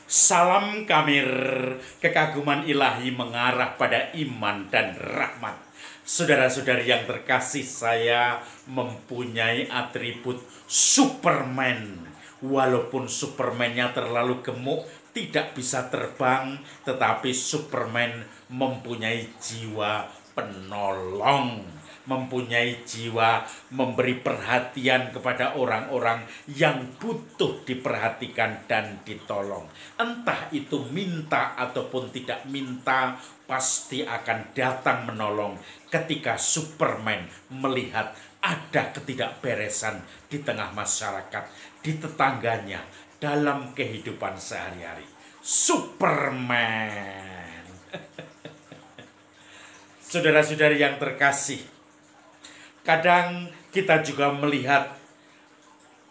Salam Kamir, kekaguman ilahi mengarah pada iman dan rahmat. Saudara-saudari yang terkasih, saya mempunyai atribut Superman. Walaupun Superman-nya terlalu gemuk, tidak bisa terbang, tetapi Superman mempunyai jiwa penolong, mempunyai jiwa memberi perhatian kepada orang-orang yang butuh diperhatikan dan ditolong. Entah itu minta ataupun tidak minta, pasti akan datang menolong ketika Superman melihat ada ketidakberesan di tengah masyarakat, di tetangganya, dalam kehidupan sehari-hari. Superman. Saudara-saudari yang terkasih, kadang kita juga melihat,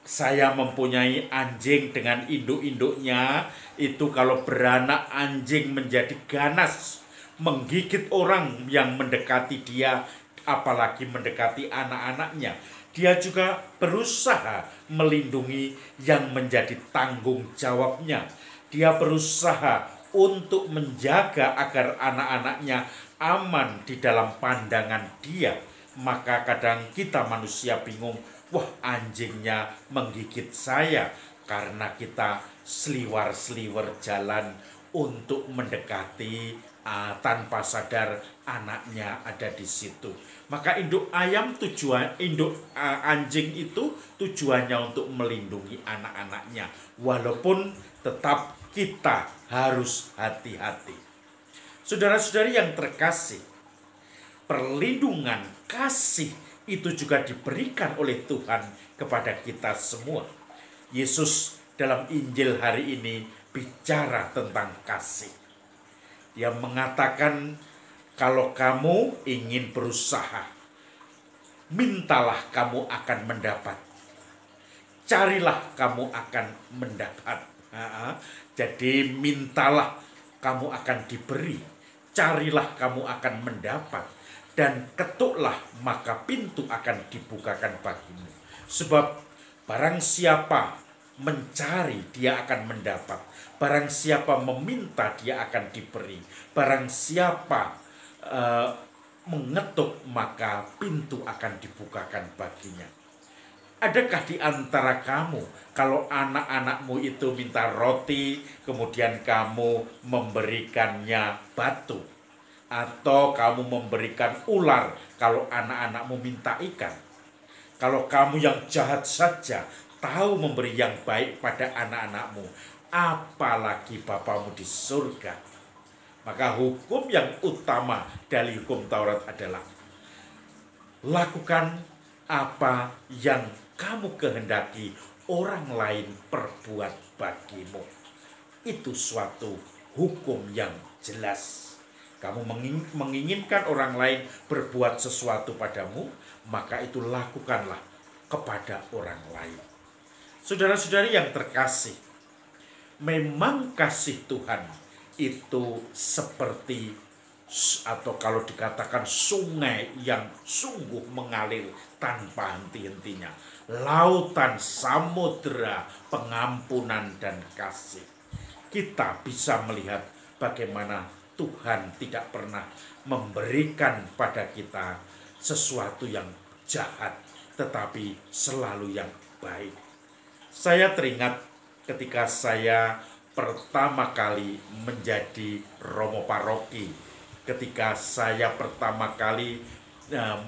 saya mempunyai anjing dengan induk-induknya. Itu kalau beranak, anjing menjadi ganas, menggigit orang yang mendekati dia, apalagi mendekati anak-anaknya. Dia juga berusaha melindungi yang menjadi tanggung jawabnya. Dia berusaha untuk menjaga agar anak-anaknya aman di dalam pandangan dia. Maka kadang kita manusia bingung, wah anjingnya menggigit saya, karena kita seliwar-seliwar jalan untuk mendekati, tanpa sadar anaknya ada di situ. Maka induk anjing itu tujuannya untuk melindungi anak-anaknya, walaupun tetap kita harus hati-hati. Saudara-saudari yang terkasih, perlindungan kasih itu juga diberikan oleh Tuhan kepada kita semua. Yesus dalam Injil hari ini bicara tentang kasih. Dia mengatakan, kalau kamu ingin berusaha, mintalah kamu akan mendapat. Carilah kamu akan mendapat. Jadi mintalah kamu akan diberi. Carilah kamu akan mendapat. Dan ketuklah maka pintu akan dibukakan bagimu. Sebab barang siapa mencari, dia akan mendapat. Barang siapa meminta, dia akan diberi. Barang siapa mengetuk, maka pintu akan dibukakan baginya. Adakah di antara kamu, kalau anak-anakmu itu minta roti, kemudian kamu memberikannya batu? Atau kamu memberikan ular kalau anak-anakmu minta ikan? Kalau kamu yang jahat saja tahu memberi yang baik pada anak-anakmu, apalagi Bapamu di surga. Maka hukum yang utama dari hukum Taurat adalah, lakukan apa yang kamu kehendaki orang lain perbuat bagimu. Itu suatu hukum yang jelas. Kamu menginginkan orang lain berbuat sesuatu padamu, maka itu lakukanlah kepada orang lain. Saudara-saudari yang terkasih, memang kasih Tuhan itu seperti, atau kalau dikatakan sungai yang sungguh mengalir tanpa henti-hentinya. Lautan, samudera, pengampunan dan kasih. Kita bisa melihat bagaimana Tuhan tidak pernah memberikan pada kita sesuatu yang jahat, tetapi selalu yang baik. Saya teringat ketika saya pertama kali menjadi romo paroki. Ketika saya pertama kali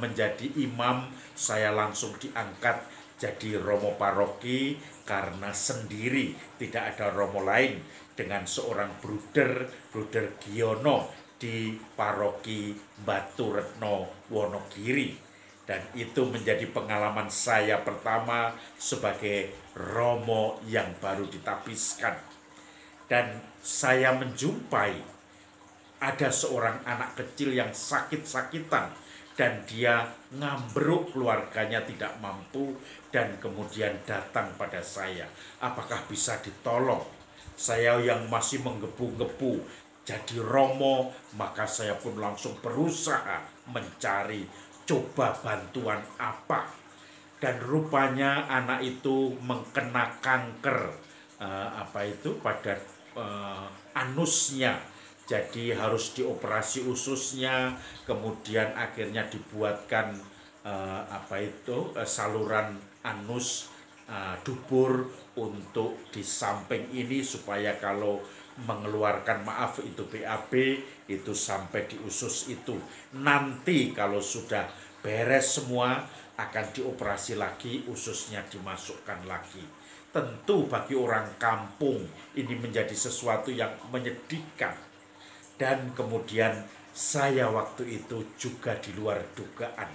menjadi imam, saya langsung diangkat jadi romo paroki karena sendiri, tidak ada romo lain, dengan seorang bruder Giono di paroki Batu Retno Wonogiri. Dan itu menjadi pengalaman saya pertama sebagai romo yang baru ditapiskan. Dan saya menjumpai ada seorang anak kecil yang sakit-sakitan, dan dia ngambruk, keluarganya tidak mampu, dan kemudian datang pada saya, apakah bisa ditolong. Saya yang masih menggebu-gebu jadi romo, maka saya pun langsung berusaha mencari, coba bantuan apa. Dan rupanya anak itu mengkena kanker pada anusnya. Jadi harus dioperasi ususnya, kemudian akhirnya dibuatkan saluran anus dubur untuk di samping ini supaya kalau mengeluarkan itu BAB itu sampai di usus itu. Nanti kalau sudah beres semua akan dioperasi lagi, ususnya dimasukkan lagi. Tentu bagi orang kampung ini menjadi sesuatu yang menyedihkan. Dan kemudian saya waktu itu juga di luar dugaan.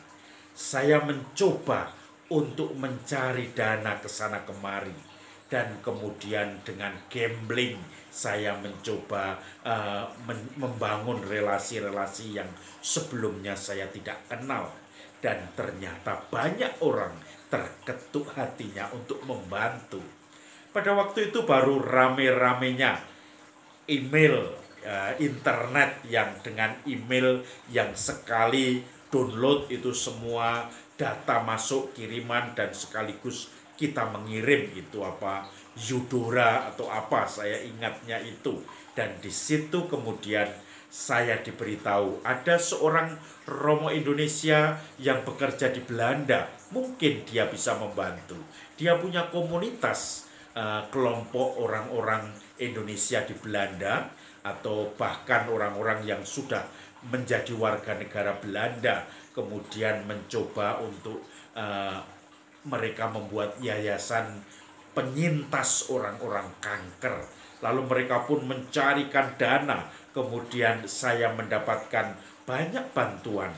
Saya mencoba untuk mencari dana ke sana kemari. Dan kemudian dengan gambling saya mencoba membangun relasi-relasi yang sebelumnya saya tidak kenal. Dan ternyata banyak orang terketuk hatinya untuk membantu. Pada waktu itu baru rame-ramenya email, internet yang dengan email yang sekali download itu semua data masuk kiriman dan sekaligus kita mengirim itu Yudora atau apa saya ingatnya itu. Dan di situ kemudian saya diberitahu ada seorang Romo Indonesia yang bekerja di Belanda, mungkin dia bisa membantu. Dia punya komunitas kelompok orang-orang Indonesia di Belanda atau bahkan orang-orang yang sudah menjadi warga negara Belanda kemudian mencoba untuk mereka membuat yayasan penyintas orang-orang kanker. Lalu mereka pun mencarikan dana. Kemudian saya mendapatkan banyak bantuan.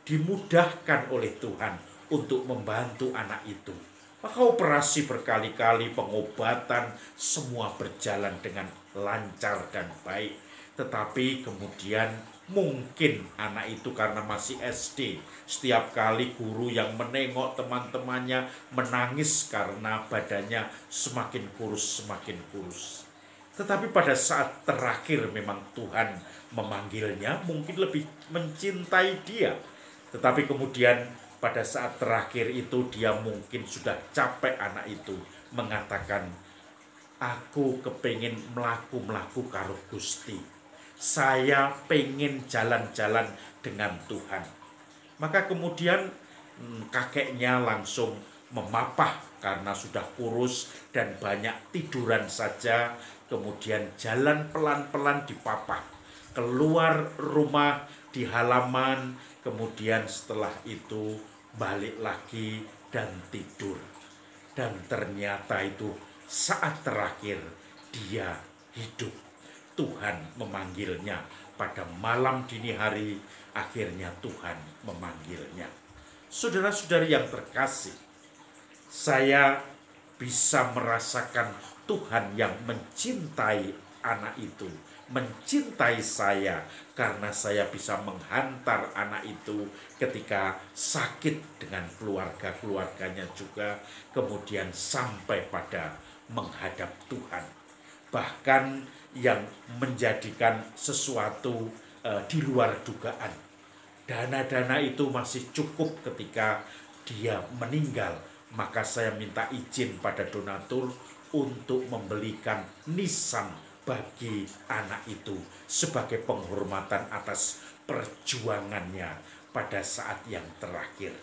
Dimudahkan oleh Tuhan untuk membantu anak itu. Maka operasi berkali-kali, pengobatan, semua berjalan dengan lancar dan baik. Tetapi kemudian mungkin anak itu karena masih SD, setiap kali guru yang menengok teman-temannya menangis karena badannya semakin kurus, semakin kurus. Tetapi pada saat terakhir memang Tuhan memanggilnya, mungkin lebih mencintai dia. Tetapi kemudian pada saat terakhir itu dia mungkin sudah capek, anak itu mengatakan, aku kepingin melaku karo Gusti. Saya pengen jalan-jalan dengan Tuhan. Maka kemudian kakeknya langsung memapah karena sudah kurus dan banyak tiduran saja. Kemudian jalan pelan-pelan dipapah. Keluar rumah di halaman. Kemudian setelah itu balik lagi dan tidur. Dan ternyata itu saat terakhir dia hidup. Tuhan memanggilnya pada malam dini hari, akhirnya Tuhan memanggilnya. Saudara-saudari yang terkasih, saya bisa merasakan Tuhan yang mencintai anak itu, mencintai saya karena saya bisa menghantar anak itu ketika sakit dengan keluarganya juga, kemudian sampai pada menghadap Tuhan. Bahkan yang menjadikan sesuatu di luar dugaan. Dana-dana itu masih cukup ketika dia meninggal. Maka saya minta izin pada donatur untuk membelikan nisan bagi anak itu sebagai penghormatan atas perjuangannya pada saat yang terakhir.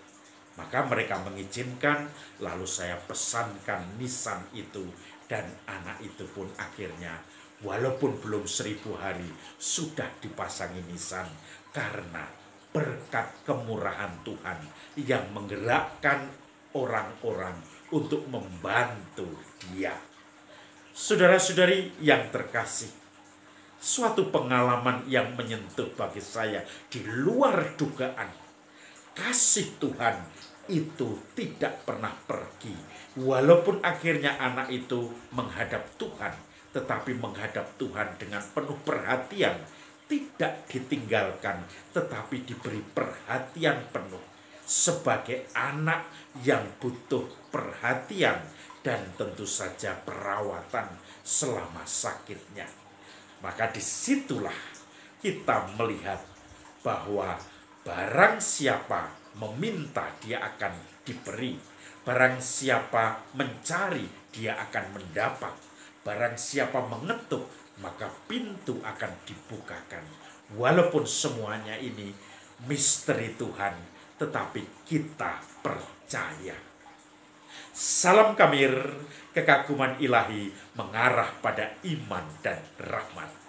Maka mereka mengizinkan, lalu saya pesankan nisan itu, dan anak itu pun akhirnya walaupun belum 1000 hari sudah dipasangi nisan karena berkat kemurahan Tuhan yang menggerakkan orang-orang untuk membantu dia. Saudara-saudari yang terkasih, suatu pengalaman yang menyentuh bagi saya di luar dugaan. Kasih Tuhan itu tidak pernah pergi. Walaupun akhirnya anak itu menghadap Tuhan, tetapi menghadap Tuhan dengan penuh perhatian. Tidak ditinggalkan, tetapi diberi perhatian penuh. Sebagai anak yang butuh perhatian dan tentu saja perawatan selama sakitnya. Maka disitulah kita melihat bahwa barang siapa meminta dia akan diberi. Barang siapa mencari dia akan mendapat. Barang siapa mengetuk maka pintu akan dibukakan. Walaupun semuanya ini misteri Tuhan, tetapi kita percaya. Salam Kamir, kekaguman ilahi mengarah pada iman dan rahmat.